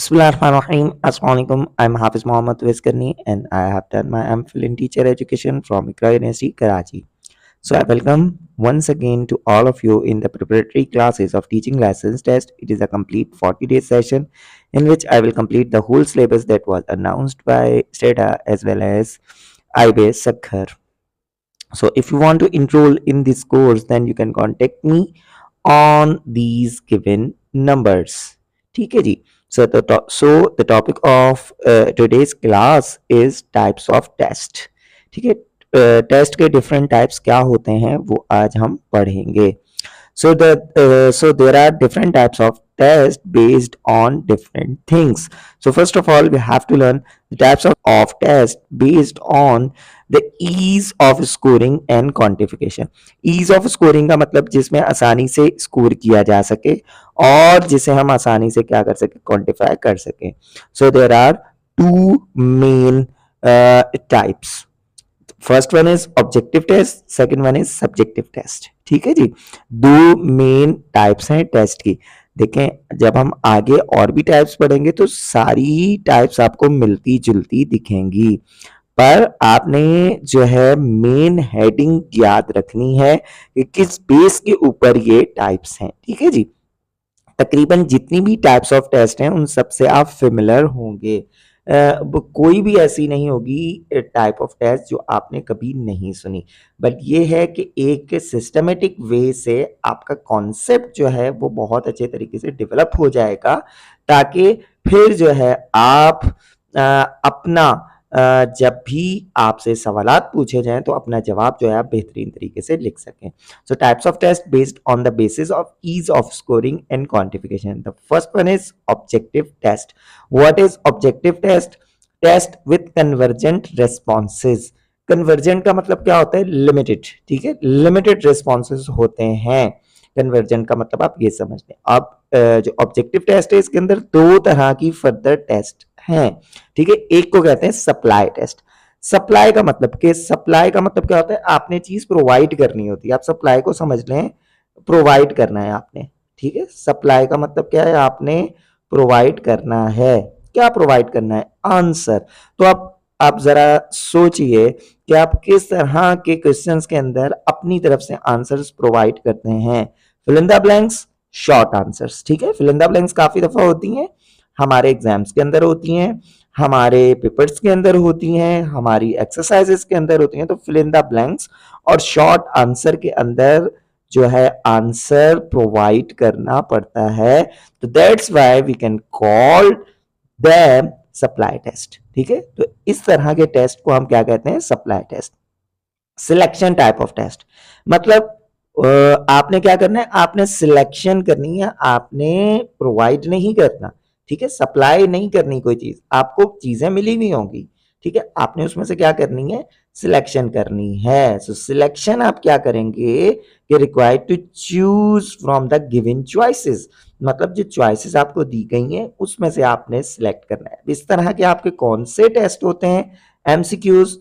Bismillahirrahmanirrahim. Assalamualaikum. I'm Hafiz Mohammad Wiskarni and I have done my MPhil in Teacher Education from Iqra University, Karachi. So I welcome once again to all of you in the preparatory classes of Teaching License Test. It is a complete 40-day session in which I will complete the whole syllabus that was announced by STEDA as well as IBS Sakhar. So if you want to enroll in this course, then you can contact me on these given numbers. ठीक है जी. So the topic of today's class is types of test. ठीक है. Test के different types क्या होते हैं वो आज हम पढ़ेंगे. So there are different types of tests based on different things. So first of all, we have to learn the types of test based on the ease of scoring and quantification. Ease of scoring का मतलब जिसमें आसानी से score किया जा सके और जिसे हम आसानी से क्या कर सके, क्वांटिफाई कर सके. So there are two main types. First one is objective test, second one is subjective test. ठीक है जी. दो मेन टाइप्स हैं टेस्ट की. देखें, जब हम आगे और भी टाइप्स पढ़ेंगे तो सारी टाइप्स आपको मिलती जुलती दिखेंगी, पर आपने जो है मेन हेडिंग याद रखनी है कि किस बेस के ऊपर ये टाइप्स हैं. ठीक है जी. तकरीबन जितनी भी टाइप्स ऑफ टेस्ट हैं उन सबसे आप फेमिलर होंगे. कोई भी ऐसी नहीं होगी टाइप ऑफ टेस्ट जो आपने कभी नहीं सुनी, बट ये है कि एक सिस्टमेटिक वे से आपका कॉन्सेप्ट जो है वो बहुत अच्छे तरीके से डेवलप हो जाएगा, ताकि फिर जो है आप अपना जब भी आपसे सवालात पूछे जाएं तो अपना जवाब जो है आप बेहतरीन तरीके से लिख सकें. So types of test based on the basis of ease of scoring and quantification. The first one is objective test. What is objective test? Test with convergent responses. Convergent का मतलब क्या होता है? लिमिटेड. ठीक है, लिमिटेड रेस्पॉन्सेज होते हैं. Convergent का मतलब आप ये समझ लें. अब जो ऑब्जेक्टिव टेस्ट है इसके अंदर दो तरह की फर्दर टेस्ट हैं. ठीक है, एक को कहते हैं सप्लाई टेस्ट. सप्लाई का मतलब क्या होता है? आपने चीज प्रोवाइड करनी होती है. आप सप्लाई को समझ लें, प्रोवाइड करना है आपने. ठीक है, सप्लाई का मतलब क्या है? आपने प्रोवाइड करना है. क्या प्रोवाइड करना है? आंसर. तो आप जरा सोचिए कि आप किस तरह के क्वेश्चंस के अंदर अपनी तरफ से आंसर्स प्रोवाइड करते हैं. Fill in the blanks, short answers. ठीक है, फिल इन द ब्लैंक्स काफी दफा होती हैं, हमारे एग्जाम्स के अंदर होती हैं, हमारे पेपर्स के अंदर होती हैं, हमारी एक्सरसाइजेस के अंदर होती हैं. तो फिल इन द ब्लैंक्स और शॉर्ट आंसर के अंदर जो है आंसर प्रोवाइड करना पड़ता है. तो that's why we can call them supply test. ठीक है, तो इस तरह के टेस्ट को हम क्या कहते हैं? Supply test. Selection type of test मतलब आपने क्या करना है? आपने सिलेक्शन करनी है, आपने प्रोवाइड नहीं करना. ठीक है, सप्लाई नहीं करनी कोई चीज, आपको चीजें मिली हुई होंगी. ठीक है, आपने उसमें से क्या करनी है? सिलेक्शन करनी है. सो सिलेक्शन आप क्या करेंगे कि required to choose from the given choices. मतलब जो चॉइसेस आपको दी गई हैं उसमें से आपने सिलेक्ट करना है. इस तरह के आपके कौन से टेस्ट होते हैं? एमसीक्यूज,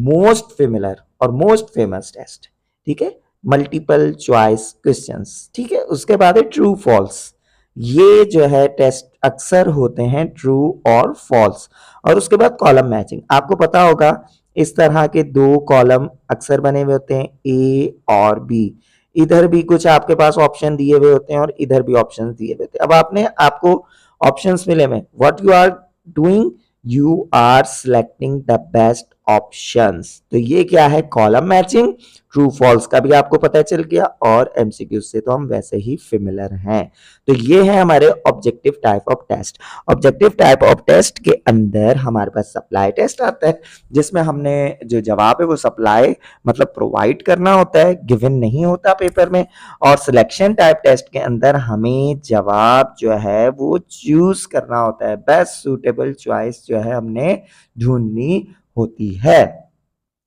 मोस्ट फेमिलर और मोस्ट फेमस टेस्ट. ठीक है, मल्टीपल चॉइस क्वेश्चंस. ठीक है, उसके बाद है ट्रू फॉल्स. ये जो है टेस्ट अक्सर होते हैं ट्रू और फॉल्स. और उसके बाद कॉलम मैचिंग. आपको पता होगा इस तरह के दो कॉलम अक्सर बने हुए होते हैं, ए और बी. इधर भी कुछ आपके पास ऑप्शन दिए हुए होते हैं और इधर भी ऑप्शन दिए हुए होते हैं. अब आपको ऑप्शंस मिले हुए, what you are doing? You are selecting the best options. तो ये क्या है? Column matching. ट्रू फॉल्स का भी आपको पता चल गया और एमसीक्यू से तो हम वैसे ही फेमिलर हैं. तो ये है हमारे objective type of test. Objective type of test के अंदर हमारे पास सप्लाई टेस्ट आता है, जिसमें हमने जो जवाब है वो सप्लाई मतलब प्रोवाइड करना होता है, गिवन नहीं होता पेपर में. और सिलेक्शन टाइप टेस्ट के अंदर हमें जवाब जो है वो चूज करना होता है. बेस्ट सुटेबल चॉइस जो है हमने ढूंढनी होती है.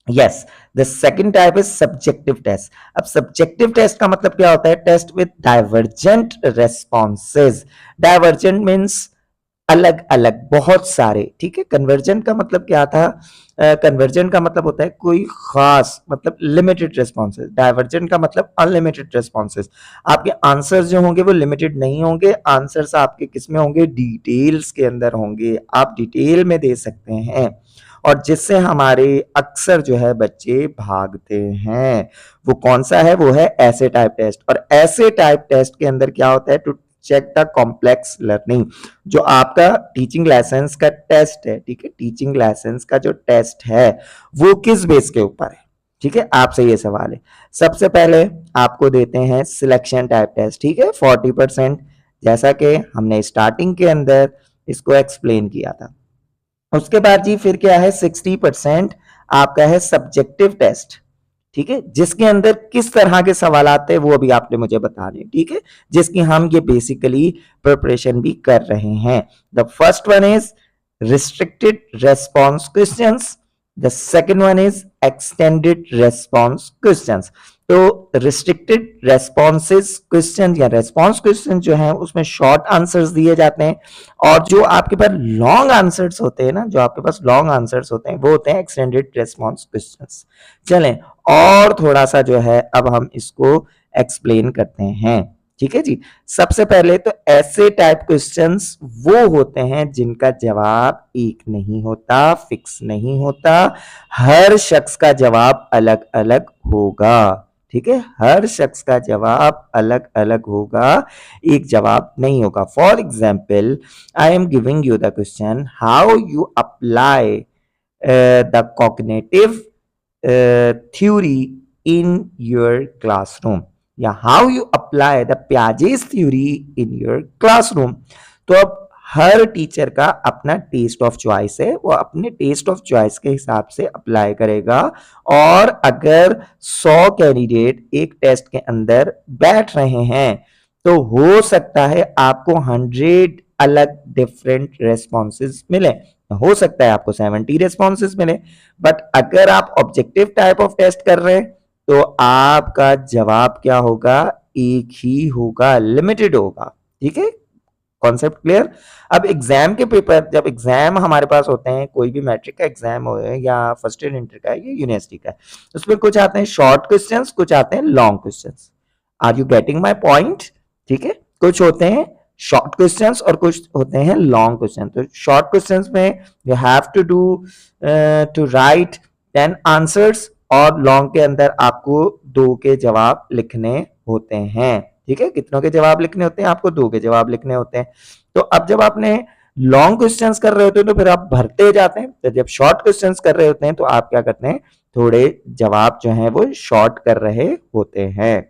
Yes, the second type is subjective test. अब सब्जेक्टिव टेस्ट का मतलब क्या होता है? Test with divergent responses. Divergent means अलग अलग, बहुत सारे, ठीक है। कन्वर्जन का मतलब क्या था? कन्वर्जन का मतलब होता है कोई खास, मतलब लिमिटेड रिस्पॉन्सेज। डाइवर्जन का मतलब अनलिमिटेड रिस्पॉन्सेज। आपके आंसर्स जो होंगे वो लिमिटेड नहीं होंगे, आंसर्स आपके किस में होंगे? डिटेल्स के अंदर होंगे, आप डिटेल में दे सकते हैं, और जिससे हमारे अक्सर जो है बच्चे भागते हैं। वो कौन सा है? वो है ऐसे टाइप टेस्ट। और ऐसे टाइप टेस्ट के अंदर क्या होता है? To check the complex learning. जो आपका टीचिंग लाइसेंस का टेस्ट है, ठीक है, टीचिंग लाइसेंस का जो टेस्ट है वो किस बेस के ऊपर है? ठीक है, आपसे ये सवाल है। सबसे पहले आपको देते हैं सिलेक्शन टाइप टेस्ट, ठीक है, 40%, जैसा कि हमने स्टार्टिंग के अंदर इसको एक्सप्लेन किया था। उसके बाद जी फिर क्या है? 60% आपका है सब्जेक्टिव टेस्ट, ठीक है, जिसके अंदर किस तरह के सवाल आते हैं वो अभी आपने मुझे बताने, ठीक है, जिसकी हम ये बेसिकली प्रिपरेशन भी कर रहे हैं। The first one is restricted response questions, the second one is extended response questions. तो रिस्ट्रिक्टेड रेस्पॉन्सेस क्वेश्चन या रेस्पॉन्स क्वेश्चन जो है उसमें शॉर्ट आंसर्स दिए जाते हैं, और जो आपके पास लॉन्ग आंसर्स होते हैं ना, जो आपके पास लॉन्ग आंसर्स होते हैं वो होते हैं एक्सटेंडेड रेस्पॉन्स क्वेश्चंस। चलें और थोड़ा सा जो है अब हम इसको एक्सप्लेन करते हैं, ठीक है जी। सबसे पहले तो ऐसे टाइप क्वेश्चंस वो होते हैं जिनका जवाब एक नहीं होता, फिक्स नहीं होता, हर शख्स का जवाब अलग अलग होगा, ठीक है, हर शख्स का जवाब अलग अलग होगा, एक जवाब नहीं होगा। For example, I am giving you the question, how you apply the cognitive theory in your classroom, या how you apply the Piaget's theory in your classroom। तो अब हर टीचर का अपना टेस्ट ऑफ चॉइस है, वो अपने टेस्ट ऑफ चॉइस के हिसाब से अप्लाई करेगा। और अगर 100 कैंडिडेट एक टेस्ट के अंदर बैठ रहे हैं तो हो सकता है आपको 100 अलग डिफरेंट रेस्पॉन्सेज मिले, हो सकता है आपको 70 रेस्पॉन्सेज मिले। बट अगर आप ऑब्जेक्टिव टाइप ऑफ टेस्ट कर रहे हैं तो आपका जवाब क्या होगा? एक ही होगा, लिमिटेड होगा, ठीक है। Concept clear? अब एग्जाम के पेपर, जब एग्जाम हमारे पास होते हैं, कोई भी मैट्रिक का एग्जाम हो या फर्स्ट ईयर इंटर का या यूनिवर्सिटी का, उसमें कुछ आते हैं शॉर्ट क्वेश्चंस, कुछ आते हैं long questions. Are you getting my point? ठीक है, कुछ होते हैं शॉर्ट क्वेश्चंस और कुछ होते हैं लॉन्ग क्वेश्चन। तो शॉर्ट क्वेश्चंस में you have to do to write 10 answers, और लॉन्ग के अंदर आपको 2 के जवाब लिखने होते हैं, ठीक है। कितनों के जवाब लिखने होते हैं? आपको 2 के जवाब लिखने होते हैं। तो अब जब आपने लॉन्ग क्वेश्चंस कर रहे होते हैं तो फिर आप भरते जाते हैं, तो जब शॉर्ट क्वेश्चंस कर रहे होते हैं तो आप क्या करते हैं? थोड़े जवाब जो है वो शॉर्ट कर रहे होते हैं,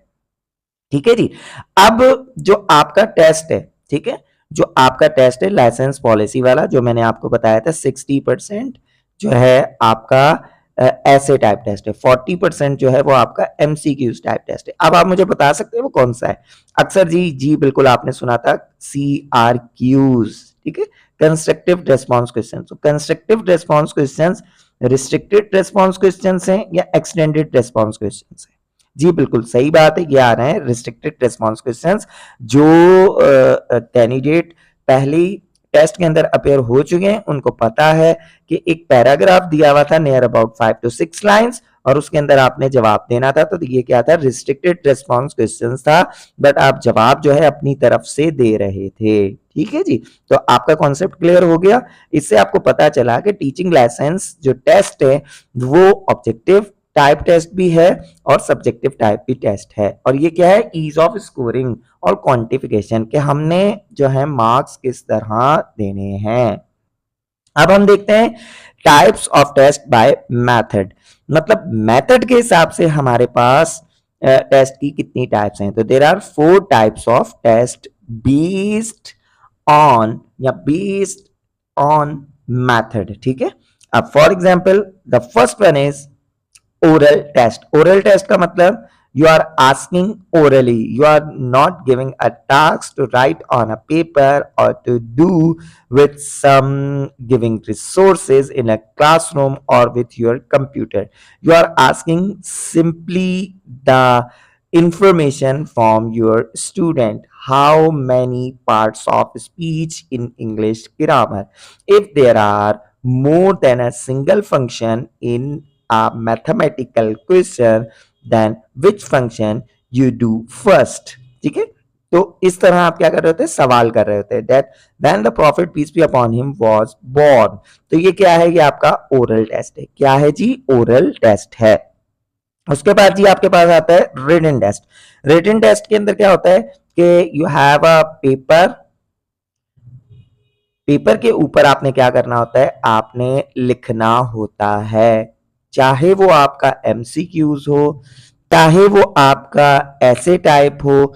ठीक है जी। अब जो आपका टेस्ट है, ठीक है, जो आपका टेस्ट है लाइसेंस पॉलिसी वाला, जो मैंने आपको बताया था, 60% जो है आपका ऐसे टाइप टेस्ट है, 40% जो है वो आपका एमसीक्यूज टाइप टेस्ट है। अब आप मुझे बता सकते हैं वो कौन सा है? अक्सर जी जी बिल्कुल आपने सुना था, CRQs, ठीक है, कंस्ट्रक्टिव रेस्पॉन्स क्वेश्चन। तो constructive response question restricted response question है या एक्सटेंडेड रेस्पॉन्स क्वेश्चन है? जी बिल्कुल सही बात है, ये आ रहे हैं रिस्ट्रिक्टेड रेस्पॉन्स क्वेश्चंस। जो कैंडिडेट पहले टेस्ट के अंदर अपेयर हो चुके हैं उनको पता है कि एक पैराग्राफ दिया हुआ था नियर अबाउट 5 to 6 लाइंस, और उसके अंदर आपने जवाब देना था। तो ये क्या था? रिस्ट्रिक्टेड रेस्पॉन्स क्वेश्चंस था, बट आप जवाब जो है अपनी तरफ से दे रहे थे, ठीक है जी। तो आपका कॉन्सेप्ट क्लियर हो गया। इससे आपको पता चला कि टीचिंग लाइसेंस जो टेस्ट है वो ऑब्जेक्टिव टाइप टेस्ट भी है और सब्जेक्टिव टाइप भी टेस्ट है। और ये क्या है? ईज ऑफ स्कोरिंग और क्वांटिफिकेशन, के हमने जो है मार्क्स किस तरह देने हैं। अब हम देखते हैं types of test by method, मतलब मेथड के हिसाब से हमारे पास टेस्ट की कितनी टाइप्स हैं। तो there are 4 types of test based on या बेस्ड ऑन मेथड, ठीक है। अब for example the first one is oral test. Oral test का मतलब you are asking orally, you are not giving a task to write on a paper or to do with some giving resources in a classroom or with your computer. You are asking simply the information from your student. How many parts of speech in English grammar? If there are more than a single function in a mathematical question, then which function you do first? ठीक है, तो इस तरह आप क्या कर रहे होते हैं, सवाल कर रहे होते हैं. That then the prophet peace be upon him was born. तो ये क्या है, ये आपका ओरल टेस्ट है. क्या है जी, ओरल टेस्ट है. उसके बाद जी आपके पास आता है रिटन टेस्ट. रिटन टेस्ट के अंदर क्या होता है कि you have a paper. Paper के ऊपर आपने क्या करना होता है, आपने लिखना होता है. चाहे वो आपका एमसीक्यूज हो, चाहे वो आपका ऐसे टाइप हो,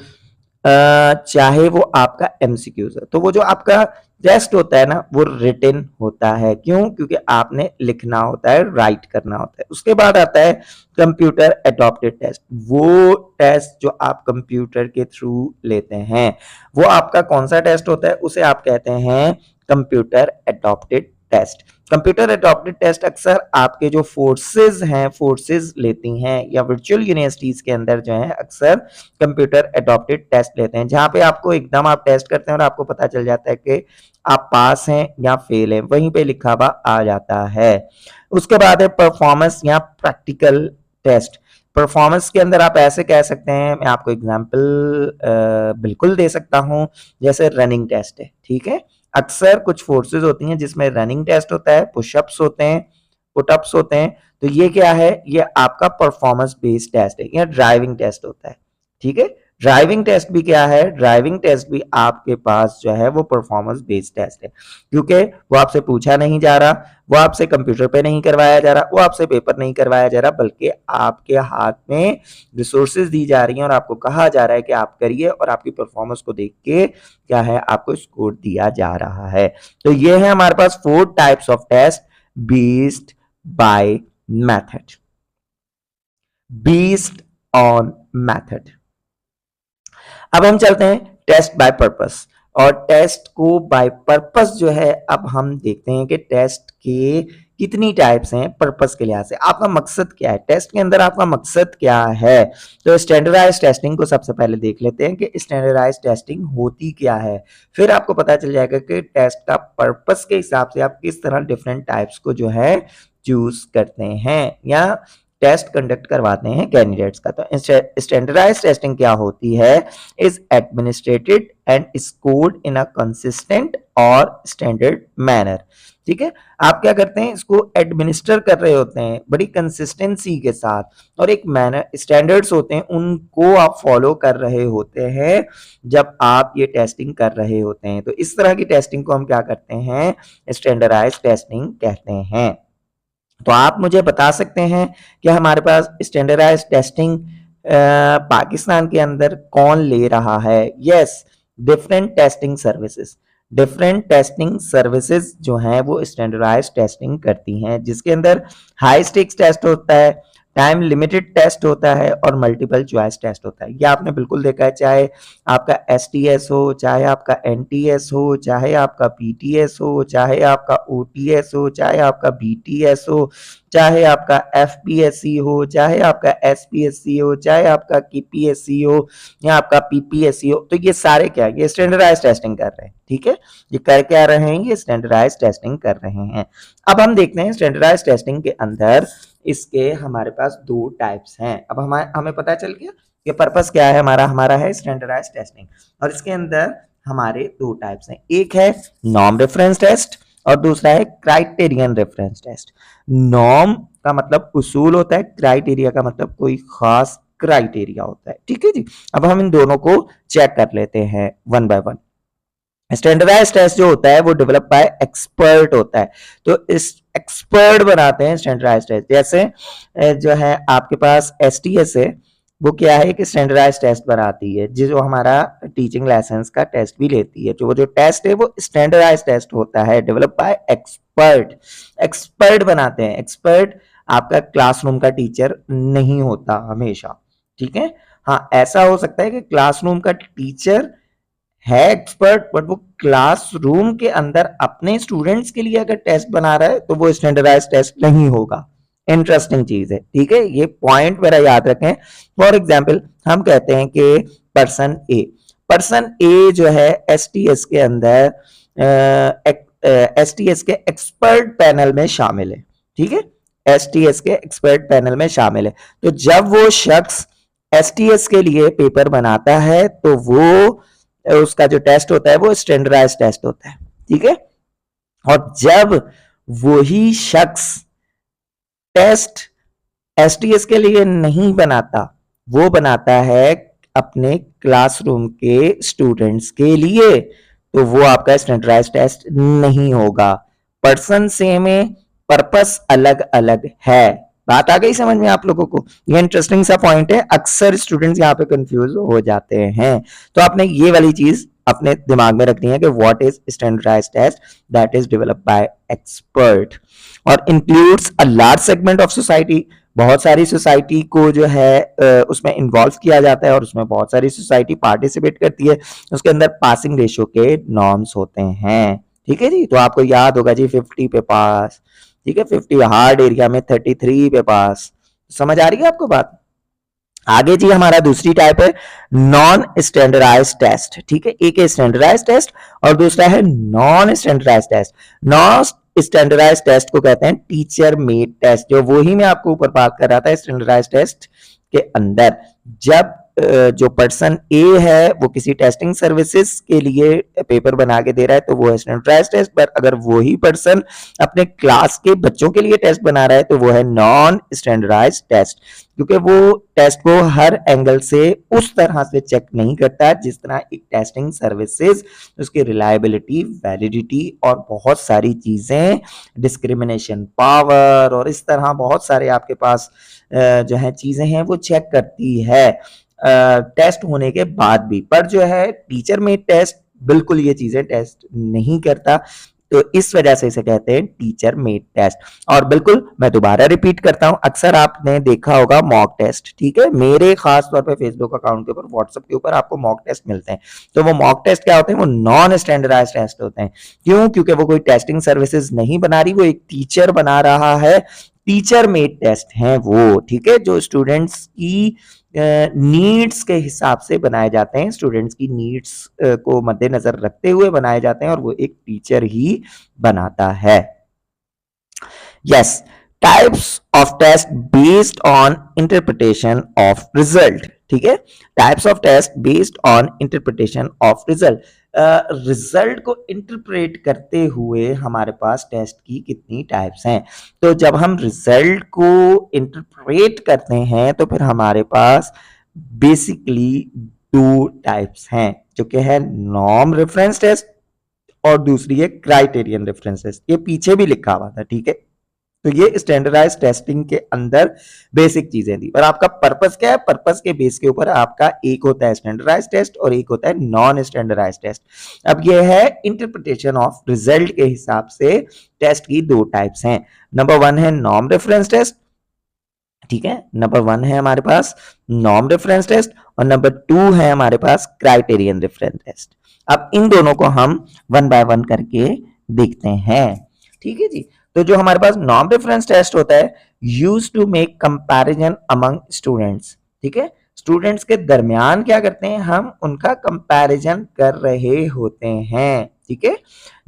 चाहे वो आपका एमसीक्यूज है. तो वो जो आपका टेस्ट होता है ना, वो रिटन होता है. क्यों? क्योंकि आपने लिखना होता है, राइट करना होता है. उसके बाद आता है कंप्यूटर एडॉप्टेड टेस्ट. वो टेस्ट जो आप कंप्यूटर के थ्रू लेते हैं, वो आपका कौन सा टेस्ट होता है, उसे आप कहते हैं computer adopted test. Computer adopted test अक्सर आपके जो फोर्सेस हैं, फोर्सेस लेती हैं, या वर्चुअल यूनिवर्सिटीज के अंदर जो है अक्सर कंप्यूटर एडॉप्टेड टेस्ट लेते हैं, जहां पे आपको एकदम आप टेस्ट करते हैं और आपको पता चल जाता है कि आप पास हैं या फेल हैं, वहीं पे लिखा हुआ आ जाता है. उसके बाद है परफॉर्मेंस या प्रैक्टिकल टेस्ट. परफॉर्मेंस के अंदर आप ऐसे कह सकते हैं, मैं आपको एग्जांपल बिल्कुल दे सकता हूं, जैसे रनिंग टेस्ट है. ठीक है, अक्सर कुछ फोर्सेस होती हैं जिसमें रनिंग टेस्ट होता है, पुशअप्स होते हैं, पुटअप्स होते हैं. तो ये क्या है, ये आपका परफॉर्मेंस बेस्ड टेस्ट है, या ड्राइविंग टेस्ट होता है. ठीक है, ड्राइविंग टेस्ट भी क्या है, ड्राइविंग टेस्ट भी आपके पास जो है वो परफॉर्मेंस बेस्ड टेस्ट है, क्योंकि वो आपसे पूछा नहीं जा रहा, वो आपसे कंप्यूटर पे नहीं करवाया जा रहा, वो आपसे पेपर नहीं करवाया जा रहा, बल्कि आपके हाथ में रिसोर्सेज दी जा रही हैं और आपको कहा जा रहा है कि आप करिए, और आपकी परफॉर्मेंस को देख के क्या है, आपको स्कोर दिया जा रहा है. तो ये है हमारे पास 4 types of test based by method, based on method. अब हम चलते हैं टेस्ट बाय पर्पस. और टेस्ट को बाय पर्पस जो है, अब हम देखते हैं कि टेस्ट के कितनी टाइप्स हैं पर्पस के लिहाज से. आपका मकसद क्या है, टेस्ट के अंदर आपका मकसद क्या है. तो स्टैंडर्डाइज टेस्टिंग को सबसे पहले देख लेते हैं कि स्टैंडर्डाइज टेस्टिंग होती क्या है. फिर आपको पता चल जाएगा कि टेस्ट का पर्पस के हिसाब से आप किस तरह डिफरेंट टाइप्स को जो है चूज करते हैं या टेस्ट कंडक्ट करवाते हैं कैंडिडेट्स का. तो स्टैंडर्डाइज टेस्टिंग क्या होती है, is administrated and scored in a consistent और स्टैंडर्ड मैनर. ठीक है, आप क्या करते हैं, इसको एडमिनिस्टर कर रहे होते हैं बड़ी कंसिस्टेंसी के साथ, और एक मैनर स्टैंडर्ड्स होते हैं उनको आप फॉलो कर रहे होते हैं जब आप ये टेस्टिंग कर रहे होते हैं. तो इस तरह की टेस्टिंग को हम क्या करते हैं, स्टैंडर्डाइज टेस्टिंग कहते हैं. तो आप मुझे बता सकते हैं कि हमारे पास स्टैंडर्डाइज टेस्टिंग पाकिस्तान के अंदर कौन ले रहा है. Yes, different testing services. Different testing services जो हैं वो स्टैंडर्डाइज टेस्टिंग करती हैं, जिसके अंदर हाई स्टेक्स टेस्ट होता है, टाइम लिमिटेड टेस्ट होता है, और मल्टीपल चॉइस टेस्ट होता है. ये आपने बिल्कुल देखा है, चाहे आपका एसटीएस हो, चाहे आपका एनटीएस हो, चाहे आपका पीटीएस हो, चाहे आपका ओटीएस हो, चाहे आपका बीटीएस हो, चाहे आपका एफपीएससी हो, चाहे आपका एसपीएससी हो, चाहे आपका केपीएससी हो, या आपका पीपीएससी हो. तो ये सारे क्या है, ये स्टैंडर्डाइज टेस्टिंग कर रहे हैं. ठीक है, ये कर क्या रहे हैं, ये स्टैंडर्डाइज टेस्टिंग कर रहे हैं. अब हम देखते हैं स्टैंडर्डाइज टेस्टिंग के अंदर इसके हमारे पास 2 टाइप्स हैं. अब हमें पता चल गया कि पर्पस क्या है हमारा, हमारा है स्टैंडर्डाइज टेस्टिंग, और इसके अंदर हमारे 2 टाइप्स हैं. एक है नॉर्म रेफरेंस टेस्ट और दूसरा है क्राइटेरियन रेफरेंस टेस्ट. नॉर्म का मतलब उसूल होता है, क्राइटेरिया का मतलब कोई खास क्राइटेरिया होता है. ठीक है जी, अब हम इन दोनों को चेक कर लेते हैं one by one. Standardise test जो होता है वो डेवलप बाय एक्सपर्ट होता है. तो इस एक्सपर्ट बनाते हैं स्टैंडर्डाइज टेस्ट. जैसे जो है आपके पास एसटीएस है, वो क्या है कि स्टैंडर्डाइज टेस्ट बनाती है, जो हमारा टीचिंग लाइसेंस का टेस्ट भी लेती है. जो वो जो टेस्ट है वो स्टैंडर्डाइज टेस्ट होता है, डेवलप बाय एक्सपर्ट. एक्सपर्ट बनाते हैं. एक्सपर्ट आपका क्लासरूम का टीचर नहीं होता हमेशा. ठीक है, हाँ ऐसा हो सकता है कि क्लासरूम का टीचर है एक्सपर्ट, बट वो क्लासरूम के अंदर अपने स्टूडेंट्स के लिए अगर टेस्ट बना रहा है तो वो स्टैंडर्डाइज टेस्ट नहीं होगा. इंटरेस्टिंग चीज है, ठीक है, ये पॉइंट मेरा याद रखें। फॉर एग्जाम्पल हम कहते हैं कि पर्सन ए जो है एसटीएस के अंदर एसटीएस के एक्सपर्ट पैनल में शामिल है, ठीक है, एसटीएस के एक्सपर्ट पैनल में शामिल है। तो जब वो शख्स एसटीएस के लिए पेपर बनाता है तो वो उसका जो टेस्ट होता है वो स्टैंडर्डाइज टेस्ट होता है, ठीक है। और जब वही शख्स टेस्ट एसटीएस के लिए नहीं बनाता, वो बनाता है अपने क्लासरूम के स्टूडेंट्स के लिए, तो वो आपका स्टैंडर्डाइज टेस्ट नहीं होगा। पर्सन सेम है, पर्पस अलग अलग है। बात आ गई समझ में आप लोगों को? ये इंटरेस्टिंग सा पॉइंट है, अक्सर स्टूडेंट्स यहाँ पे कंफ्यूज हो जाते हैं। तो आपने ये वाली चीज अपने दिमाग में रखनी है कि what is standardized test that is developed by expert और includes a large segment of society. बहुत सारी सोसाइटी को जो है उसमें इन्वॉल्व किया जाता है और उसमें बहुत सारी सोसाइटी पार्टिसिपेट करती है। उसके अंदर पासिंग रेशियो के नॉर्म्स होते हैं, ठीक है जी। तो आपको याद होगा जी 50 पे पास, ठीक है, 50 हार्ड एरिया में 33 पे पास। समझ आ रही है आपको बात? आगे जी हमारा दूसरी टाइप है नॉन स्टैंडर्डाइज टेस्ट, ठीक है। एक है स्टैंडर्डाइज टेस्ट और दूसरा है non standardise test. Non standardise test को कहते हैं टीचर मेड टेस्ट, जो वही मैं आपको ऊपर बात कर रहा था स्टैंडर्डाइज टेस्ट के अंदर। जब जो पर्सन ए है वो किसी टेस्टिंग सर्विसेज के लिए पेपर बना के दे रहा है तो वो है स्टैंडर्डाइज टेस्ट, पर अगर वही पर्सन अपने क्लास के बच्चों के लिए टेस्ट बना रहा है तो वो है नॉन स्टैंडर्डाइज टेस्ट, क्योंकि वो टेस्ट को हर एंगल से उस तरह से चेक नहीं करता जिस तरह एक टेस्टिंग सर्विसेज उसकी रिलायबिलिटी, वैलिडिटी और बहुत सारी चीजें, डिस्क्रिमिनेशन पावर और इस तरह बहुत सारे आपके पास जो है चीजें हैं वो चेक करती है टेस्ट होने के बाद भी। पर जो है टीचर में टेस्ट बिल्कुल ये चीजें टेस्ट नहीं करता, तो इस वजह से इसे कहते हैं टीचर मेड टेस्ट। और बिल्कुल मैं दोबारा रिपीट करता हूं, अक्सर आपने देखा होगा मॉक टेस्ट, ठीक है, मेरे खास तौर पे फेसबुक अकाउंट के ऊपर, व्हाट्सएप के ऊपर आपको मॉक टेस्ट मिलते हैं। तो वो मॉक टेस्ट क्या होते हैं? वो नॉन स्टैंडर्डाइज टेस्ट होते हैं। क्यों? क्योंकि वो कोई टेस्टिंग सर्विसेज नहीं बना रही, वो एक टीचर बना रहा है। टीचर मेड टेस्ट हैं वो, ठीक है, जो स्टूडेंट्स की नीड्स के हिसाब से बनाए जाते हैं, स्टूडेंट्स की नीड्स को मद्देनजर रखते हुए बनाए जाते हैं और वो एक टीचर ही बनाता है। Yes, types of test based on interpretation of result, ठीक है, types of test based on interpretation of result. Result को इंटरप्रेट करते हुए हमारे पास टेस्ट की कितनी टाइप्स हैं? तो जब हम रिजल्ट को इंटरप्रेट करते हैं तो फिर हमारे पास बेसिकली दो टाइप्स हैं, जो कि है नॉर्म रेफरेंस टेस्ट और दूसरी है क्राइटेरियन रेफरेंस टेस्ट। ये पीछे भी लिखा हुआ था, ठीक है। तो ये स्टैंडर्डाइज टेस्टिंग के अंदर बेसिक चीजें थी, पर आपका पर्पस क्या है? पर्पस के बेस के ऊपर आपका एक होता है स्टैंडर्डाइज टेस्ट और एक होता है नॉन स्टैंडर्डाइज टेस्ट। अब ये है इंटरप्रिटेशन ऑफ रिजल्ट के हिसाब से टेस्ट की दो टाइप्स हैं। नंबर वन है नॉर्म रेफरेंस टेस्ट, ठीक है, नंबर वन है हमारे पास नॉर्म रेफरेंस टेस्ट और नंबर टू है हमारे पास क्राइटेरियन रेफरेंस टेस्ट। अब इन दोनों को हम वन बाय वन करके देखते हैं, ठीक है जी। तो जो हमारे पास नॉर्म रेफरेंस टेस्ट होता है, use to make comparison among students, ठीक है, स्टूडेंट्स के दरमियान क्या करते हैं? हम उनका कंपैरिजन कर रहे होते हैं, ठीक है।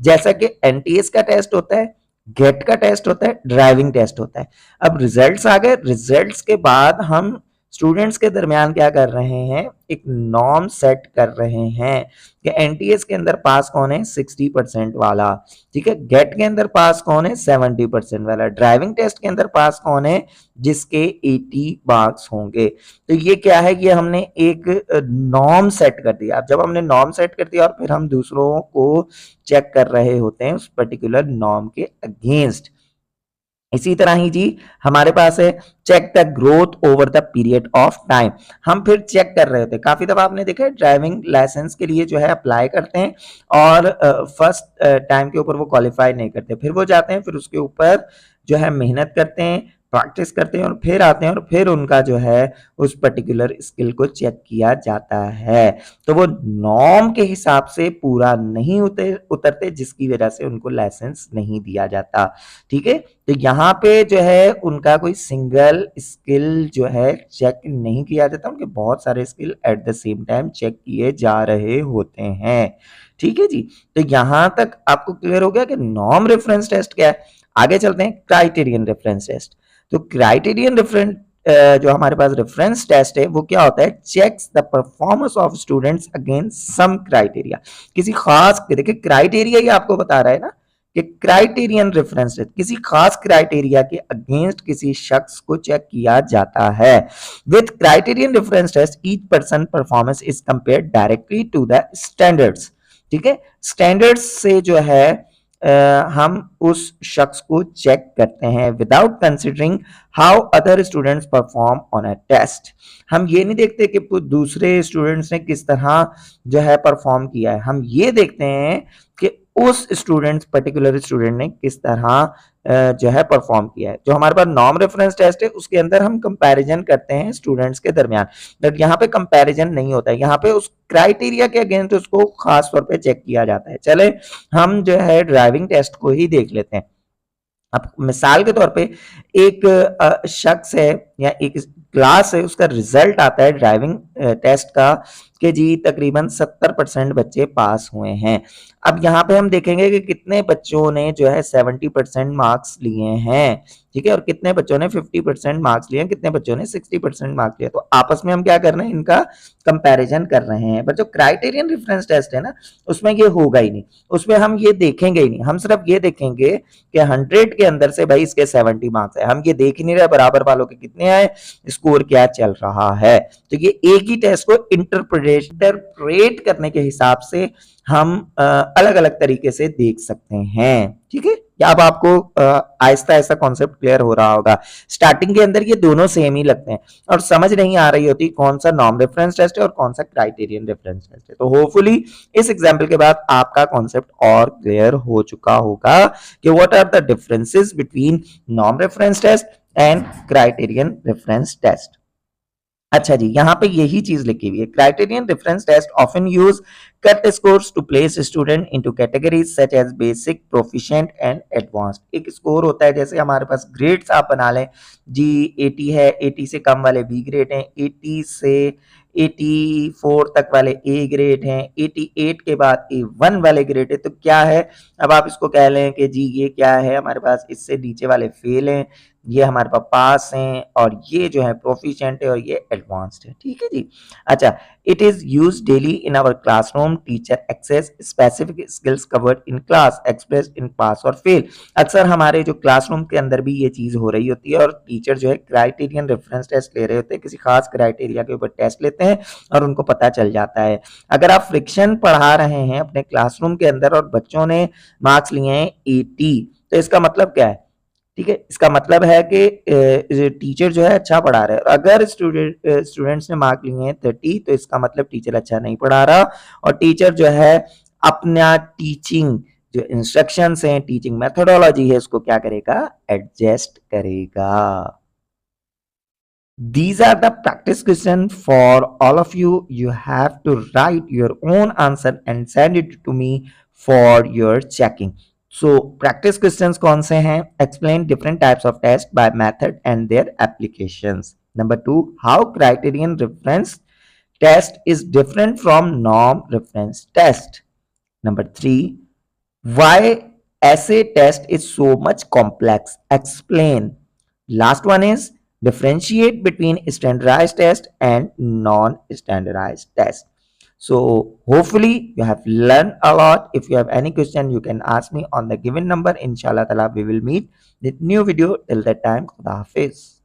जैसा कि एनटीएस का टेस्ट होता है, गेट का टेस्ट होता है, ड्राइविंग टेस्ट होता है। अब रिजल्ट्स आ गए, रिजल्ट्स के बाद हम स्टूडेंट्स के दरमियान क्या कर रहे हैं? एक नॉर्म सेट कर रहे हैं कि एनटीएस के अंदर पास कौन है? 60% वाला, ठीक है, गेट के अंदर पास कौन है? 70% वाला, ड्राइविंग टेस्ट के अंदर पास कौन है? जिसके 80 मार्क्स होंगे। तो ये क्या है? ये हमने एक नॉर्म सेट कर दिया। अब जब हमने नॉर्म सेट कर दिया और फिर हम दूसरों को चेक कर रहे होते हैं उस पर्टिकुलर नॉर्म के अगेंस्ट। इसी तरह ही जी हमारे पास है check the growth over the period of time. हम फिर चेक कर रहे होते हैं, काफी दफा आपने देखा है ड्राइविंग लाइसेंस के लिए जो है अप्लाई करते हैं और फर्स्ट टाइम के ऊपर वो क्वालिफाई नहीं करते, फिर वो जाते हैं, फिर उसके ऊपर जो है मेहनत करते हैं, प्रैक्टिस करते हैं और फिर आते हैं और फिर उनका जो है उस पर्टिकुलर स्किल को चेक किया जाता है। तो वो नॉर्म के हिसाब से पूरा नहीं उतरते, जिसकी वजह से उनको लाइसेंस नहीं दिया जाता। ठीक है, तो यहाँ पे जो है उनका कोई सिंगल स्किल जो है चेक नहीं किया जाता, उनके बहुत सारे skill at the same time check किए जा रहे होते हैं। ठीक है जी, तो यहां तक आपको क्लियर हो गया कि नॉर्म रेफरेंस टेस्ट क्या है। आगे चलते हैं क्राइटेरियन रेफरेंस टेस्ट। तो क्राइटेरियन रेफरेंस जो हमारे पास रेफरेंस टेस्ट है वो क्या होता है, checks the performance of students against some criteria. किसी खास, देखिए क्राइटेरिया ही आपको बता रहा है ना कि क्राइटेरियन रेफरेंस टेस्ट किसी खास क्राइटेरिया के अगेंस्ट किसी शख्स को चेक किया जाता है। With criterion reference test each person performance is compared directly to the standards. ठीक है, स्टैंडर्ड्स से जो है हम उस शख्स को चेक करते हैं without considering how other students perform on a test. हम ये नहीं देखते कि दूसरे स्टूडेंट्स ने किस तरह जो है परफॉर्म किया है, हम ये देखते हैं कि उस स्टूडेंट, पर्टिकुलर स्टूडेंट ने किस तरह जो है परफॉर्म किया है। जो हमारे पास नॉर्म रेफरेंस टेस्ट है उसके अंदर हम कंपैरिजन करते हैं स्टूडेंट्स के दरमियान, बट यहाँ पे कंपैरिजन नहीं होता है, यहाँ पे उस क्राइटेरिया के अगेंस्ट उसको खास तौर पे चेक किया जाता है। चले हम जो है ड्राइविंग टेस्ट को ही देख लेते हैं। अब मिसाल के तौर पे एक शख्स है या एक क्लास है, उसका रिजल्ट आता है ड्राइविंग टेस्ट का कि जी तकरीबन 70% बच्चे पास हुए हैं। अब यहाँ पे हम देखेंगे कि कितने बच्चों ने जो है 70% मार्क्स लिए हैं, ठीक है, और कितने बच्चों ने 50% मार्क्स लिए हैं, कितने बच्चों ने 60% मार्क्स लिए। तो आपस में हम क्या कर रहे हैं, इनका कंपैरिजन कर रहे हैं। बट जो क्राइटेरियन रेफरेंस टेस्ट है ना, उसमें ये होगा ही नहीं, उसमें हम ये देखेंगे ही नहीं, हम सिर्फ ये देखेंगे कि 100 के अंदर से भाई इसके 70 मार्क्स है, हम ये देख ही नहीं रहे बराबर वालों के कितने आए, स्कोर क्या चल रहा है। तो ये एक ही टेस्ट को इंटरप्रेट करने के हिसाब से हम अलग अलग तरीके से देख सकते हैं। ठीक है, क्या अब आपको आहिस्ता आहिस्ता कॉन्सेप्ट क्लियर हो रहा होगा। स्टार्टिंग के अंदर ये दोनों सेम ही लगते हैं और समझ नहीं आ रही होती कौन सा नॉर्म रेफरेंस टेस्ट है और कौन सा क्राइटेरियन रेफरेंस टेस्ट है। तो होपफुली इस एग्जाम्पल के बाद आपका कॉन्सेप्ट और क्लियर हो चुका होगा कि what are the differences between norm reference test and criterion reference test. अच्छा जी, यहाँ पे यही चीज लिखी हुई है, criterion reference test often use cut scores to place student into categories such as basic, proficient and advanced. एक स्कोर होता है, जैसे हमारे पास ग्रेड्स आप बना लें जी, 80 है, 80 से कम वाले बी ग्रेड हैं, 80 से 84 तक वाले ए ग्रेड हैं, 88 के बाद A1 वाले ग्रेड है। तो क्या है, अब आप इसको कह लें कि जी ये क्या है, हमारे पास इससे नीचे वाले फेल हैं, ये हमारे पास हैं, और ये जो है प्रोफिशिएंट है और ये एडवांस्ड है। ठीक है जी। अच्छा, it is use daily in our classroom, teacher access specific skills covered in class express in pass और फेल। अक्सर हमारे जो क्लासरूम के अंदर भी ये चीज हो रही होती है और टीचर जो है क्राइटेरियन रेफरेंस टेस्ट ले रहे होते हैं, किसी खास क्राइटेरिया के ऊपर टेस्ट लेते हैं और उनको पता चल जाता है। अगर आप फ्रिक्शन पढ़ा रहे हैं अपने क्लासरूम के अंदर और बच्चों ने मार्क्स लिए हैं 80, तो इसका मतलब क्या है, ठीक है, इसका मतलब है कि टीचर जो है अच्छा पढ़ा रहा है। और अगर स्टूडेंट्स ने मार्क लिए हैं 30, तो इसका मतलब टीचर अच्छा नहीं पढ़ा रहा और टीचर जो है अपना टीचिंग जो इंस्ट्रक्शंस हैं, टीचिंग मेथोडोलॉजी है, उसको क्या करेगा, एडजस्ट करेगा। These are the practice questions for all of you. You have to write your own answer and send it to me for your checking. So practice questions कौन से हैं? Explain different types of tests by method and their applications. Number 2, how criterion reference test is different from norm reference test. Number 3, why essay test is so much complex? Explain. Last one is differentiate between standardized test and non-standardized test. So hopefully you have learned a lot. If you have any question, you can ask me on the given number. Inshallah Taala we will meet with new video. Till that time, Khuda Hafiz.